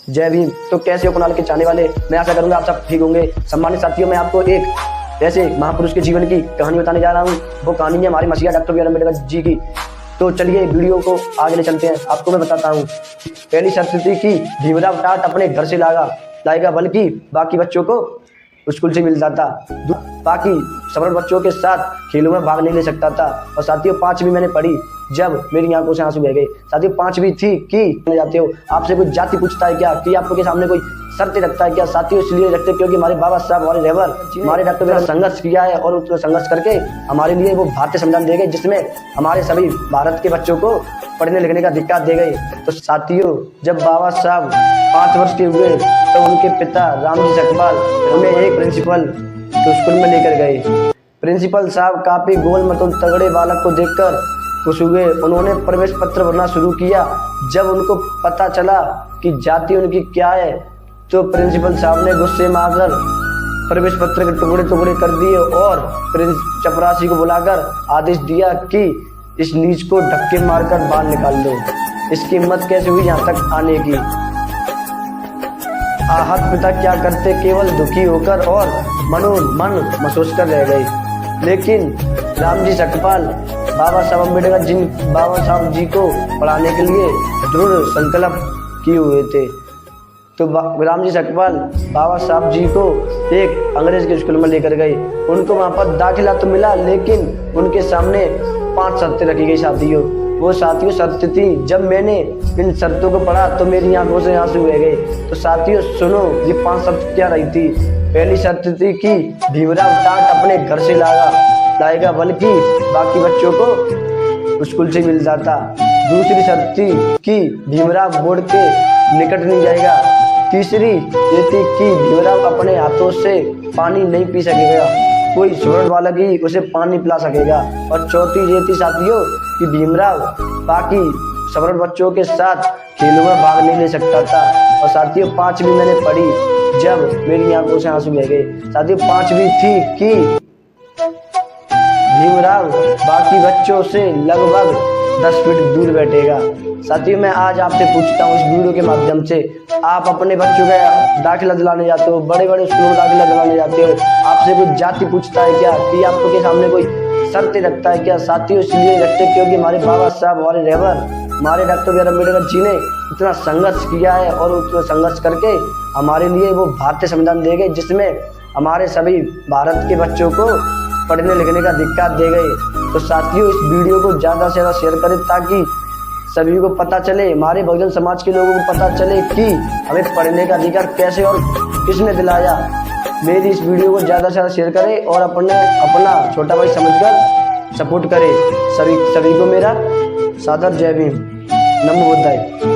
जय भीम। तो कैसे हो कुणाल के चाहने वाले, मैं आशा करूंगा आप सब ठीक होंगे। सम्मानित साथियों, मैं आपको एक ऐसे महापुरुष के जीवन की कहानी बताने जा रहा हूँ। वो कहानी है हमारे मसीहा doctor B are Ambedkar ji की। तो चलिए वीडियो को आगे ले चलते हैं। आपको मैं बताता हूँ। पहली शर्त थी कि भीमराव टाट अपने घर से लाएगा, बल्कि बाकी बच्चों को स्कूल से मिलता था। बाकी सवर्ण बच्चों के साथ खेलों में भाग नहीं ले सकता था। और साथियों, 5वीं मैंने पढ़ी जब मेरी आंखों से आंसू बह गए। साथियों, 5वीं थी कि जाते हो आपसे कोई जाति पूछता है क्या, कि आपके सामने कोई शर्तें रखता है क्या। साथियों, इसलिए रखते क्योंकि हमारे बाबा साहब, हमारे रहबर, हमारे डॉक्टर संघर्ष किया है और उसको संघर्ष करके हमारे लिए वो भारतीय संविधान दे गए, जिसमें हमारे सभी भारत के बच्चों को पढ़ने लिखने का अधिकार दे गए। तो साथियों, जब बाबा साहब 5 वर्ष के हुए तो उनके पिता रामजी सकपाल उन्हें एक प्रिंसिपल तो स्कूल में लेकर गए। प्रिंसिपल साहब काफी गोल मतुल तगड़े बालक को देखकर खुश हुए। उन्होंने प्रवेश पत्र भरना शुरू किया। जब उनको पता चला कि जाति उनकी क्या है, तो प्रिंसिपल साहब ने गुस्से में आकर प्रवेश पत्र के टुकड़े टुकड़े कर दिए और प्रिंस चपरासी को बुलाकर आदेश दिया कि इस नीच को धक्के मारकर बाहर निकाल दो। इसकी हिम्मत कैसे हुई यहाँ तक आने की। आहत पिता क्या करते, केवल दुखी होकर और मन महसूस कर रह गए। लेकिन रामजी सकपाल बाबा साहब अम्बेडकर बाबा साहब जी को पढ़ाने के लिए दृढ़ संकल्प किए हुए थे। तो रामजी सकपाल बाबा साहब जी को एक अंग्रेज के स्कूल में लेकर गए। उनको वहाँ पर दाखिला तो मिला, लेकिन उनके सामने 5 शर्तें रखी गई। साथियों, वो शर्त थी, जब मैंने इन शर्तों को पढ़ा तो मेरी आंखों से आंसू बह गए। तो साथियों सुनो, ये 5 शर्त क्या रही थी। पहली शर्त थी कि भीमराव टाट अपने घर से लाएगा, बल्कि बाकी बच्चों को स्कूल से मिल जाता। दूसरी शर्त थी कि भीमराव बोर्ड के निकट नहीं जाएगा। तीसरी ये थी कि भीमराव अपने हाथों से पानी नहीं पी सकेगा, कोई सवर्ण बालक ही उसे पानी पिला सकेगा। और चौथी ये थी साथियों कि भीमराव बाकी सवर्ण बच्चों के साथ खेलों में भाग नहीं ले सकता था। और साथियों, 5वीं मैंने पढ़ी जब मेरी आंखों से आंसू बह गए। साथियों, 5वीं थी कि भीमराव बाकी बच्चों से लगभग 10 फीट दूर बैठेगा। साथियों, मैं आज आपसे पूछता हूँ इस वीडियो के माध्यम से, आप अपने बच्चों का दाखिला दिलाने जाते हो, बड़े बड़े स्कूलों में दाखिला दिलाने जाते हो, आपसे कोई जाति पूछता है क्या, कि आपके सामने कोई शर्तें रखता है क्या। साथियों, इसलिए रखते क्योंकि हमारे बाबा साहब, हमारे रहबर, हमारे doctor B are Ambedkar ji ने इतना संघर्ष किया है और उसको संघर्ष करके हमारे लिए वो भारतीय संविधान दे गए, जिसमें हमारे सभी भारत के बच्चों को पढ़ने लिखने का अधिकार दे गए। तो साथियों, इस वीडियो को ज़्यादा से ज़्यादा शेयर करें ताकि सभी को पता चले, हमारे बहुजन समाज के लोगों को पता चले कि हमें पढ़ने का अधिकार कैसे और किसने दिलाया। मेरी इस वीडियो को ज़्यादा से ज़्यादा शेयर करें और अपना छोटा भाई समझकर सपोर्ट करें। सभी को मेरा सादर जय भीम। नमो बुद्धाय।